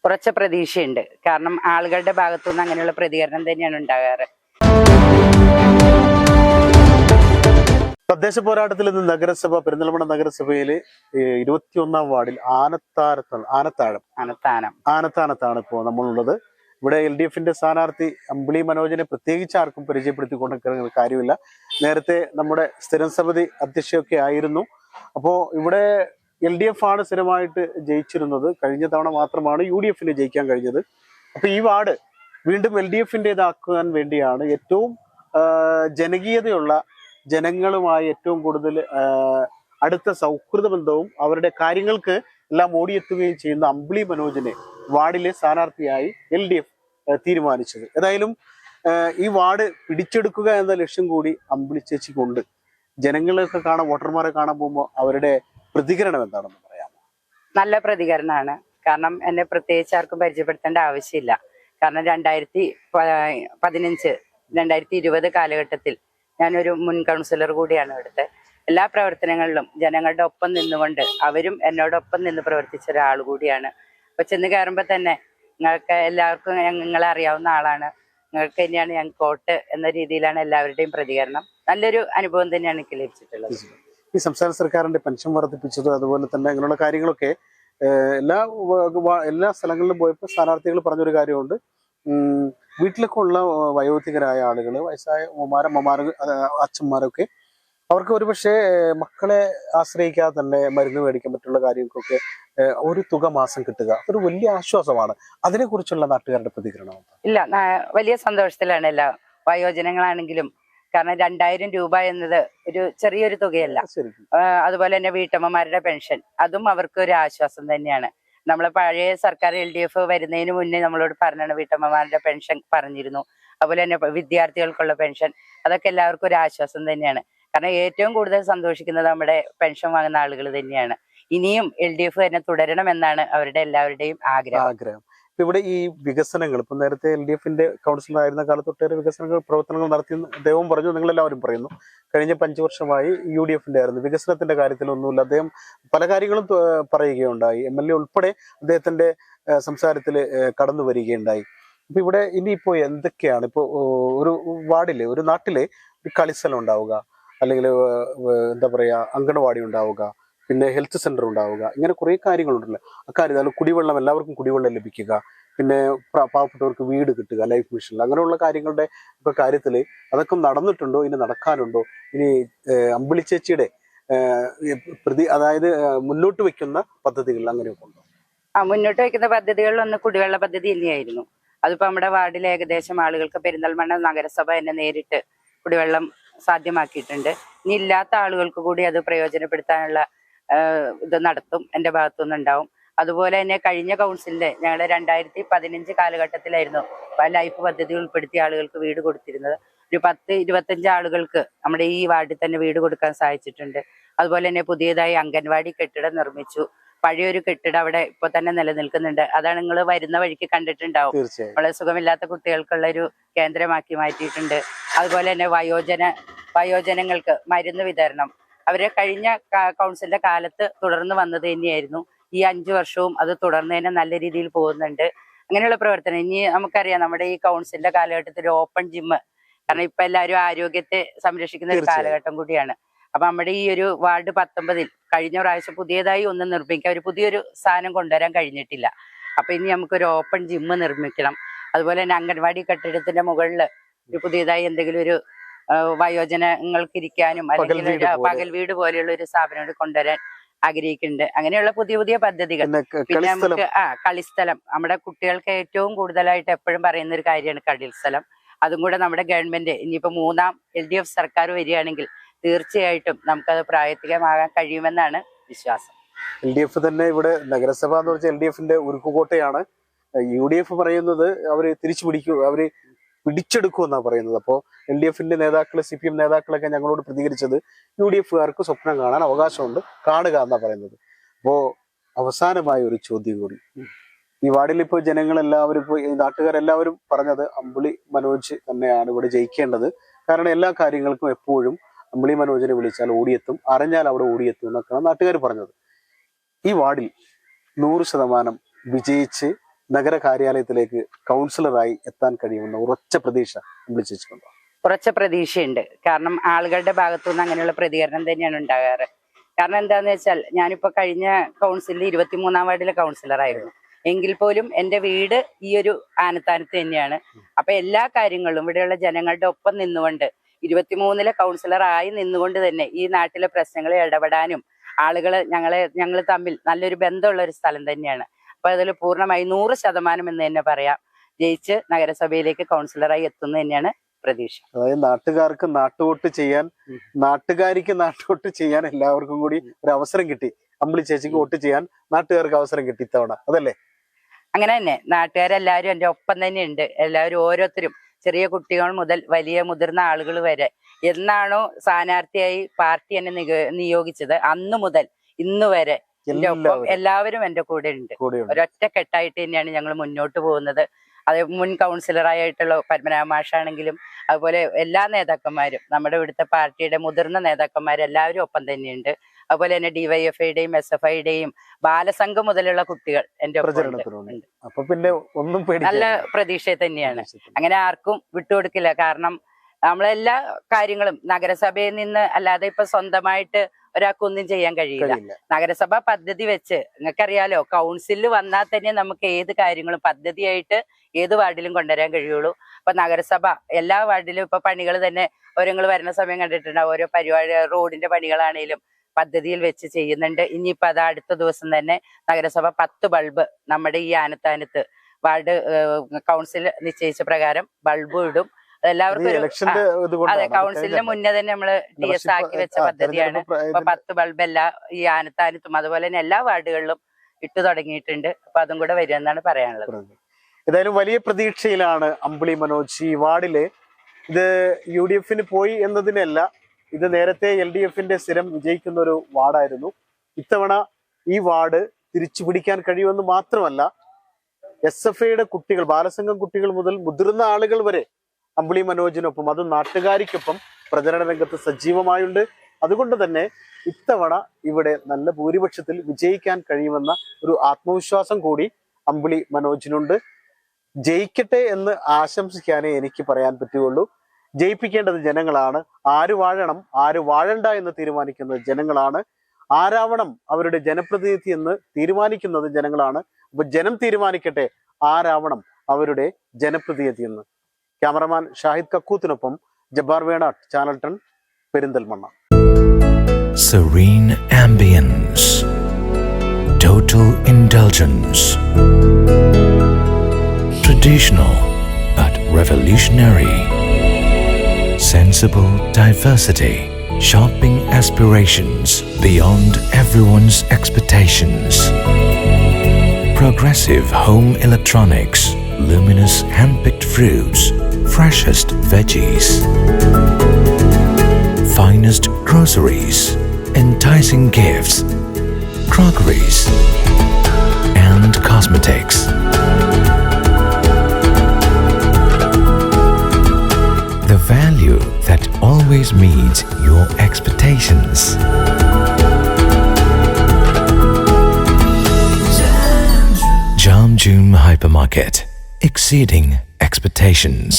കുറച്ച് പ്രതീക്ഷയുണ്ട്. കാരണം ആളുകളുടെ ഭാഗത്തുനിന്ന് അങ്ങനെയുള്ള പ്രതികരണം തന്നെയാണ് ഉണ്ടാകാറ്. തദ്ദേശ പോരാട്ടത്തിൽ ഇന്ന് നഗരസഭ പെരിന്തൽമണ്ണ നഗരസഭയില് 21-ാം വാർഡിൽ ആനത്താനത്താണ് ഇപ്പോൾ നമ്മളുള്ളത്. ഇവിടെ LDFന്റെ സ്ഥാനാർത്ഥി അമ്പിളി മനോജിനെ പ്രത്യേകിച്ച് ആർക്കും പരിചയപ്പെടുത്തിക്കൊണ്ടിരിക്കുന്ന കാര്യമില്ല. നേരത്തെ നമ്മുടെ സ്ഥിരം സമിതി അധ്യക്ഷയൊക്കെ ആയിരുന്നു. അപ്പോൾ ഇവിടെ LDF ആണ് സ്ഥിരമായിട്ട് ജയിച്ചിരുന്നത്. കഴിഞ്ഞ തവണ മാത്രമാണ് UDFന് ജയിക്കാൻ കഴിഞ്ഞത്. അപ്പൊ ഈ വാർഡ് വീണ്ടും LDFന്റേതാക്കാൻ വേണ്ടിയാണ് ഏറ്റവും ജനകീയതയുള്ള, ജനങ്ങളുമായി ഏറ്റവും കൂടുതൽ അടുത്ത സൗഹൃദ ബന്ധവും അവരുടെ കാര്യങ്ങൾക്ക് എല്ലാം ഓടിയെത്തുകയും ചെയ്യുന്ന അമ്പിളി മനോജിനെ വാർഡിലെ സ്ഥാനാർത്ഥിയായി LDF തീരുമാനിച്ചത്. ഏതായാലും ഈ വാർഡ് പിടിച്ചെടുക്കുക എന്ന ലക്ഷ്യം കൂടി അമ്പിളി ചേച്ചിക്കുണ്ട്. ജനങ്ങളൊക്കെ വോട്ടർമാരെ കാണാൻ പോകുമ്പോൾ അവരുടെ പ്രതികരണം എന്താണെന്ന് പറയാമോ? നല്ല പ്രതികരണമാണ്. കാരണം എന്നെ പ്രത്യേകിച്ച് ആർക്കും പരിചയപ്പെടുത്തേണ്ട ആവശ്യമില്ല. കാരണം 2015, 2020 കാലഘട്ടത്തിൽ ഞാനൊരു മുൻ കൗൺസിലർ കൂടിയാണ്. ഇവിടുത്തെ എല്ലാ പ്രവർത്തനങ്ങളിലും ജനങ്ങളുടെ ഒപ്പം നിന്നുകൊണ്ട് അവരും എന്നോടൊപ്പം നിന്ന് പ്രവർത്തിച്ച ഒരാൾ കൂടിയാണ്. അപ്പൊ ചെന്ന് കയറുമ്പോൾ തന്നെ നിങ്ങൾക്ക് എല്ലാവർക്കും നിങ്ങളെ അറിയാവുന്ന ആളാണ്, നിങ്ങൾക്ക് തന്നെയാണ് ഞാൻ കോട്ട് എന്ന രീതിയിലാണ് എല്ലാവരുടെയും പ്രതികരണം. നല്ലൊരു അനുഭവം തന്നെയാണ് എനിക്ക് ലഭിച്ചിട്ടുള്ളത്. ഈ സംസ്ഥാന സർക്കാരിന്റെ പെൻഷൻ വർദ്ധിപ്പിച്ചത്, അതുപോലെ തന്നെ അങ്ങനെയുള്ള കാര്യങ്ങളൊക്കെ എല്ലാ സ്ഥലങ്ങളിലും പോയപ്പോൾ സ്ഥാനാർത്ഥികൾ പറഞ്ഞൊരു കാര്യമുണ്ട്. വീട്ടിലൊക്കെ ഉള്ള വയോധികരായ ആളുകൾ, വയസ്സായ അമ്മമാർ, അച്ഛന്മാരൊക്കെ അവർക്ക് ഒരുപക്ഷെ മക്കളെ ആശ്രയിക്കാതെ തന്നെ മരുന്ന് മേടിക്കാൻ പറ്റുള്ള കാര്യങ്ങൾക്കൊക്കെ ഒരു തുക മാസം കിട്ടുക ഒരു വലിയ ആശ്വാസമാണ്. അതിനെക്കുറിച്ചുള്ള നാട്ടുകാരുടെ പ്രതികരണം ഇല്ല, വലിയ സന്തോഷത്തിലാണ് എല്ലാ വയോജനങ്ങളാണെങ്കിലും. കാരണം 2000 രൂപ എന്നത് ഒരു ചെറിയൊരു തുകയല്ല. അതുപോലെ തന്നെ വീട്ടമ്മമാരുടെ പെൻഷൻ, അതും അവർക്ക് ഒരു ആശ്വാസം തന്നെയാണ്. നമ്മളെ പഴയ സർക്കാർ LDF വരുന്നതിന് മുന്നേ നമ്മളോട് പറഞ്ഞാണ് വീട്ടമ്മമാരുടെ പെൻഷൻ പറഞ്ഞിരുന്നു. അതുപോലെ തന്നെ വിദ്യാർത്ഥികൾക്കുള്ള പെൻഷൻ, അതൊക്കെ എല്ലാവർക്കും ഒരു ആശ്വാസം തന്നെയാണ്. കാരണം ഏറ്റവും കൂടുതൽ സന്തോഷിക്കുന്നത് നമ്മുടെ പെൻഷൻ വാങ്ങുന്ന ആളുകൾ തന്നെയാണ്. ഇനിയും LDF തന്നെ തുടരണമെന്നാണ് അവരുടെ എല്ലാവരുടെയും ആഗ്രഹം. ഇവിടെ ഈ വികസനങ്ങൾ, ഇപ്പൊ നേരത്തെ LDFന്റെ കൗൺസിലർ ആയിരുന്ന കാലത്ത് ഒട്ടേറെ പ്രവർത്തനങ്ങൾ നടത്തി അദ്ദേഹം പറഞ്ഞു, നിങ്ങളെല്ലാവരും പറയുന്നു. കഴിഞ്ഞ 5 വർഷമായി UDFന്റെ ആയിരുന്നു. വികസനത്തിന്റെ കാര്യത്തിലൊന്നുമില്ല. അദ്ദേഹം പല കാര്യങ്ങളും പറയുകയുണ്ടായി. MLA ഉൾപ്പെടെ അദ്ദേഹത്തിന്റെ സംസാരത്തിൽ കടന്നു വരികയുണ്ടായി. അപ്പൊ ഇവിടെ ഇനിയിപ്പോ എന്തൊക്കെയാണ് ഇപ്പോ ഒരു വാർഡില്, ഒരു നാട്ടില് ഒരു കളിസ്ഥലം ഉണ്ടാവുക, അല്ലെങ്കിൽ എന്താ പറയാ അങ്കണവാടി ഉണ്ടാവുക, പിന്നെ ഹെൽത്ത് സെന്റർ ഉണ്ടാവുക, ഇങ്ങനെ കുറെ കാര്യങ്ങളുണ്ടല്ലോ. അക്കാര്യം കുടിവെള്ളം, എല്ലാവർക്കും കുടിവെള്ളം ലഭിക്കുക, പിന്നെ പാവപ്പെട്ടവർക്ക് വീട് കിട്ടുക, ലൈഫ് മിഷൻ, അങ്ങനെയുള്ള കാര്യങ്ങളുടെ ഒക്കെ കാര്യത്തിൽ അതൊക്കെ നടന്നിട്ടുണ്ടോ, ഇനി നടക്കാനുണ്ടോ? ഇനി അമ്പിളി ചേച്ചിയുടെ അതായത് മുന്നോട്ട് വെക്കുന്ന പദ്ധതികൾ അങ്ങനെയൊക്കെ ഉണ്ടോ? മുന്നോട്ട് വെക്കുന്ന പദ്ധതികളിലൊന്ന് കുടിവെള്ള പദ്ധതി തന്നെയായിരുന്നു. അതിപ്പോ നമ്മുടെ വാർഡിലെ ഏകദേശം ആളുകൾക്ക് പെരിന്തൽമണ്ണ നഗരസഭ എന്നെ നേരിട്ട് കുടിവെള്ളം സാധ്യമാക്കിയിട്ടുണ്ട്. ഇനി ഇല്ലാത്ത ആളുകൾക്ക് കൂടി അത് പ്രയോജനപ്പെടുത്താനുള്ള ഇത് നടത്തും, എൻ്റെ ഭാഗത്തുനിന്നുണ്ടാവും. അതുപോലെ തന്നെ കഴിഞ്ഞ കൗൺസിലിന്റെ ഞങ്ങളുടെ 2015 കാലഘട്ടത്തിലായിരുന്നു ലൈഫ് പദ്ധതി ഉൾപ്പെടുത്തിയ ആളുകൾക്ക് വീട് കൊടുത്തിരുന്നത്. ഒരു 10-25 ആളുകൾക്ക് നമ്മുടെ ഈ വാർഡിൽ തന്നെ വീട് കൊടുക്കാൻ സാധിച്ചിട്ടുണ്ട്. അതുപോലെ തന്നെ പുതിയതായി അംഗൻവാടി കെട്ടിടം നിർമ്മിച്ചു. പഴയൊരു കെട്ടിടം അവിടെ ഇപ്പൊ തന്നെ നിലനിൽക്കുന്നുണ്ട്. അതാണ് നിങ്ങൾ വരുന്ന വഴിക്ക് കണ്ടിട്ടുണ്ടാവും. വളരെ സുഖമില്ലാത്ത കുട്ടികൾക്കുള്ള ഒരു കേന്ദ്രമാക്കി മാറ്റിയിട്ടുണ്ട്. അതുപോലെ തന്നെ വയോജനങ്ങൾക്ക് മരുന്ന് വിതരണം അവരെ കഴിഞ്ഞ കൗൺസിലിന്റെ കാലത്ത് തുടർന്ന് വന്നത് തന്നെയായിരുന്നു. ഈ 5 വർഷവും അത് തുടർന്ന് തന്നെ നല്ല രീതിയിൽ പോകുന്നുണ്ട്. അങ്ങനെയുള്ള പ്രവർത്തനം ഇനി നമുക്കറിയാം. നമ്മുടെ ഈ കൗൺസിലിന്റെ കാലഘട്ടത്തിൽ ഒരു ഓപ്പൺ ജിമ്മ്, കാരണം ഇപ്പൊ എല്ലാവരും ആരോഗ്യത്തെ സംരക്ഷിക്കുന്ന ഒരു കാലഘട്ടം കൂടിയാണ്. അപ്പൊ നമ്മുടെ ഈ ഒരു വാർഡ് 19 കഴിഞ്ഞ പ്രാവശ്യം പുതിയതായി ഒന്ന് നിർമ്മിക്കാൻ ഒരു പുതിയൊരു സാധനം കൊണ്ടുവരാൻ കഴിഞ്ഞിട്ടില്ല. അപ്പൊ ഇനി നമുക്കൊരു ഓപ്പൺ ജിമ്മ് നിർമ്മിക്കണം. അതുപോലെ തന്നെ അംഗൻവാടി കെട്ടിടത്തിന്റെ മുകളിൽ ഒരു പുതിയതായി എന്തെങ്കിലും ഒരു വയോജനങ്ങൾക്ക് ഇരിക്കാനും അല്ലെങ്കിൽ പകൽ വീട് പോലെയുള്ള ഒരു സ്ഥാപനം കൊണ്ടുവരാൻ ആഗ്രഹിക്കുന്നുണ്ട്. അങ്ങനെയുള്ള പുതിയ പുതിയ പദ്ധതികൾ. പിന്നെ നമുക്ക് കളിസ്ഥലം, നമ്മുടെ കുട്ടികൾക്ക് ഏറ്റവും കൂടുതലായിട്ട് എപ്പോഴും പറയുന്ന ഒരു കാര്യമാണ് കളിസ്ഥലം. അതും കൂടെ നമ്മുടെ ഗവൺമെന്റ് ഇനിയിപ്പോ 3ാം LDF സർക്കാർ വരികയാണെങ്കിൽ തീർച്ചയായിട്ടും നമുക്കത് പ്രാവർത്തികമാകാൻ കഴിയുമെന്നാണ് വിശ്വാസം. LDF തന്നെ ഇവിടെ നഗരസഭ എന്ന് വെച്ചാൽ LDFന്റെ ഉരുക്കുകോട്ടയാണ്. UDF പറയുന്നത് അവര് തിരിച്ചു പിടിക്കൂ, അവര് പിടിച്ചെടുക്കുമെന്നാണ് പറയുന്നത്. അപ്പോൾ LDFന്റെ നേതാക്കൾ, CPM നേതാക്കളൊക്കെ ഞങ്ങളോട് പ്രതികരിച്ചത് UDFകാർക്ക് സ്വപ്നം കാണാൻ അവകാശമുണ്ട്, കാണുക എന്നാ പറയുന്നത്. അപ്പോ അവസാനമായ ഒരു ചോദ്യം കൂടി. ഈ വാർഡിൽ ഇപ്പോൾ ജനങ്ങളെല്ലാവരും, ഇപ്പോൾ നാട്ടുകാരെല്ലാവരും പറഞ്ഞത് അമ്പിളി മനോജ് തന്നെയാണ് ഇവിടെ ജയിക്കേണ്ടത്. കാരണം എല്ലാ കാര്യങ്ങൾക്കും എപ്പോഴും അമ്പിളി മനോജിനെ വിളിച്ചാൽ ഓടിയെത്തും, അറിഞ്ഞാൽ അവിടെ ഓടിയെത്തും എന്നൊക്കെയാണ് നാട്ടുകാർ പറഞ്ഞത്. ഈ വാർഡിൽ 100% വിജയിച്ച് നഗര കാര്യാലയത്തിലേക്ക് കൗൺസിലറായി എത്താൻ കഴിയുമെന്ന ഉറച്ച പ്രതീക്ഷ വിളിച്ചിട്ടുണ്ടോ? ഉറച്ച പ്രതീക്ഷയുണ്ട്. കാരണം ആളുകളുടെ ഭാഗത്തുനിന്ന് അങ്ങനെയുള്ള പ്രതികരണം തന്നെയാണ് ഉണ്ടാകാറ്. കാരണം എന്താന്ന് വെച്ചാൽ ഞാനിപ്പോ കഴിഞ്ഞ കൗൺസിലിൽ 23-ാം വാർഡിലെ കൗൺസിലറായിരുന്നു. എങ്കിൽ പോലും എൻ്റെ വീട് ഈ ഒരു ആനത്താനത്ത് തന്നെയാണ്. അപ്പൊ എല്ലാ കാര്യങ്ങളും ഇവിടെയുള്ള ജനങ്ങളുടെ ഒപ്പം നിന്നുകൊണ്ട് 23-ലെ കൗൺസിലറായി നിന്നുകൊണ്ട് തന്നെ ഈ നാട്ടിലെ പ്രശ്നങ്ങളിൽ ഇടപെടാനും ഞങ്ങൾ തമ്മിൽ നല്ലൊരു ബന്ധമുള്ള ഒരു സ്ഥലം തന്നെയാണ്. അപ്പൊ അതിൽ പൂർണ്ണമായി 100% എന്ന് തന്നെ പറയാം ജയിച്ച് നഗരസഭയിലേക്ക് കൗൺസിലറായി എത്തുന്നത് തന്നെയാണ് പ്രതീക്ഷ. അതായത് നാട്ടുകാർക്ക് നാട്ടുവോട്ട് ചെയ്യാൻ, നാട്ടുകാരിക്ക് നാട്ടുവോട്ട് ചെയ്യാൻ എല്ലാവർക്കും കൂടി ഒരു അവസരം കിട്ടി. അമ്പിളി ചേച്ചിക്ക് വോട്ട് ചെയ്യാൻ നാട്ടുകാർക്ക് അവസരം കിട്ടി ഇത്തവണ, അതല്ലേ? അങ്ങനെ തന്നെ നാട്ടുകാരെല്ലാവരും എൻ്റെ ഒപ്പം തന്നെ ഉണ്ട്. എല്ലാവരും ഓരോരുത്തരും, ചെറിയ കുട്ടികൾ മുതൽ വലിയ മുതിർന്ന ആളുകൾ വരെ, എന്നാണോ സ്ഥാനാർത്ഥിയായി പാർട്ടി എന്നെ നിയോഗിച്ചത് അന്ന് മുതൽ ഇന്ന് വരെ എൻ്റെ ഒപ്പം എല്ലാവരും എൻ്റെ കൂടെ ഉണ്ട്. ഒരൊറ്റ കെട്ടായിട്ട് തന്നെയാണ് ഞങ്ങൾ മുന്നോട്ട് പോകുന്നത്. അത് മുൻ കൗൺസിലറായിട്ടുള്ള പത്മനാഭ മാഷാണെങ്കിലും അതുപോലെ എല്ലാ നേതാക്കന്മാരും, നമ്മുടെ ഇവിടുത്തെ പാർട്ടിയുടെ മുതിർന്ന നേതാക്കന്മാരെല്ലാവരും ഒപ്പം തന്നെയുണ്ട്. അതുപോലെ തന്നെ DYFIയുടെയും SFIയുടെയും ബാലസംഘം മുതലുള്ള കുട്ടികൾ എൻ്റെ ഒപ്പം. അപ്പൊ പിന്നെ ഒന്നും നല്ല പ്രതീക്ഷ തന്നെയാണ്. അങ്ങനെ ആർക്കും വിട്ടുകൊടുക്കില്ല. കാരണം നമ്മളെല്ലാ കാര്യങ്ങളും നഗരസഭയിൽ നിന്ന് അല്ലാതെ ഇപ്പൊ സ്വന്തമായിട്ട് ഒരാൾക്കൊന്നും ചെയ്യാൻ കഴിയില്ല. നഗരസഭ പദ്ധതി വെച്ച്, നിങ്ങൾക്കറിയാലോ, കൗൺസിലിൽ വന്നാൽ തന്നെ നമുക്ക് ഏത് കാര്യങ്ങളും പദ്ധതിയായിട്ട് ഏത് വാർഡിലും കൊണ്ടുവരാൻ കഴിയുള്ളൂ. അപ്പൊ നഗരസഭ എല്ലാ വാർഡിലും ഇപ്പൊ പണികൾ തന്നെ ഓരോങ്ങൾ വരുന്ന സമയം കണ്ടിട്ടുണ്ടാവും. ഓരോ പരിപാടി, റോഡിന്റെ പണികളാണേലും പദ്ധതിയിൽ വെച്ച് ചെയ്യുന്നുണ്ട്. ഇനിയിപ്പോ അത് അടുത്ത ദിവസം തന്നെ നഗരസഭ 10 ബൾബ് നമ്മുടെ ഈ ആനത്താനത്ത് വാർഡ് കൗൺസിൽ നിശ്ചയിച്ച പ്രകാരം ബൾബ് ഇടും. എല്ലാവർക്കും അതെ, കൗൺസിലിന് മുന്നേ തന്നെ നമ്മള് TS ആക്കി വെച്ച പദ്ധതിയാണ്. അപ്പൊ 10 ബൾബ് ഈ ആനത്താനത്തും അതുപോലെ തന്നെ എല്ലാ വാർഡുകളിലും ഇട്ടു തുടങ്ങിയിട്ടുണ്ട്. അപ്പൊ അതും കൂടെ വരുമെന്നാണ് പറയാനുള്ളത്. ഏതായാലും വലിയ പ്രതീക്ഷയിലാണ് അമ്പിളി മനോജ്. ഈ വാർഡില് ഇത് UDFന് പോയി എന്നതിനല്ല, ഇത് നേരത്തെ LDFന്റെ സ്ഥിരം വിജയിക്കുന്ന ഒരു വാർഡായിരുന്നു. ഇത്തവണ ഈ വാർഡ് തിരിച്ചു പിടിക്കാൻ കഴിയുമെന്ന് മാത്രമല്ല, SFIയുടെ കുട്ടികൾ, ബാലസംഘം കുട്ടികൾ മുതൽ മുതിർന്ന ആളുകൾ വരെ അമ്പിളി മനോജിനൊപ്പം, അത് നാട്ടുകാരിക്കൊപ്പം പ്രചരണ രംഗത്ത് സജീവമായുണ്ട്. അതുകൊണ്ട് തന്നെ ഇത്തവണ ഇവിടെ നല്ല ഭൂരിപക്ഷത്തിൽ വിജയിക്കാൻ കഴിയുമെന്ന ഒരു ആത്മവിശ്വാസം കൂടി അമ്പിളി മനോജിനുണ്ട്. ജയിക്കട്ടെ എന്ന് ആശംസിക്കാനേ എനിക്ക് പറയാൻ പറ്റുകയുള്ളൂ. ജയിപ്പിക്കേണ്ടത് ജനങ്ങളാണ്. ആര് വാഴണം ആര് വാഴണ്ട എന്ന് തീരുമാനിക്കുന്നത് ജനങ്ങളാണ്. ആരാവണം അവരുടെ ജനപ്രതിനിധി എന്ന് തീരുമാനിക്കുന്നത് ജനങ്ങളാണ്. അപ്പൊ ജനം തീരുമാനിക്കട്ടെ ആരാവണം അവരുടെ ജനപ്രതിനിധി എന്ന്. ക്യാമറമാൻ ഷാഹിദ് കക്കൂത്തിനൊപ്പം Jabbar Venatt, channel 10, Perinthalmanna. Serene ambience, total indulgence, traditional but revolutionary, sensible diversity, shopping aspirations beyond everyone's expectations, progressive home electronics, luminous hand-picked fruits, freshest veggies, finest groceries, enticing gifts, crockeries, and cosmetics. The value that always meets your expectations. Jam June Hypermarket, exceeding expectations.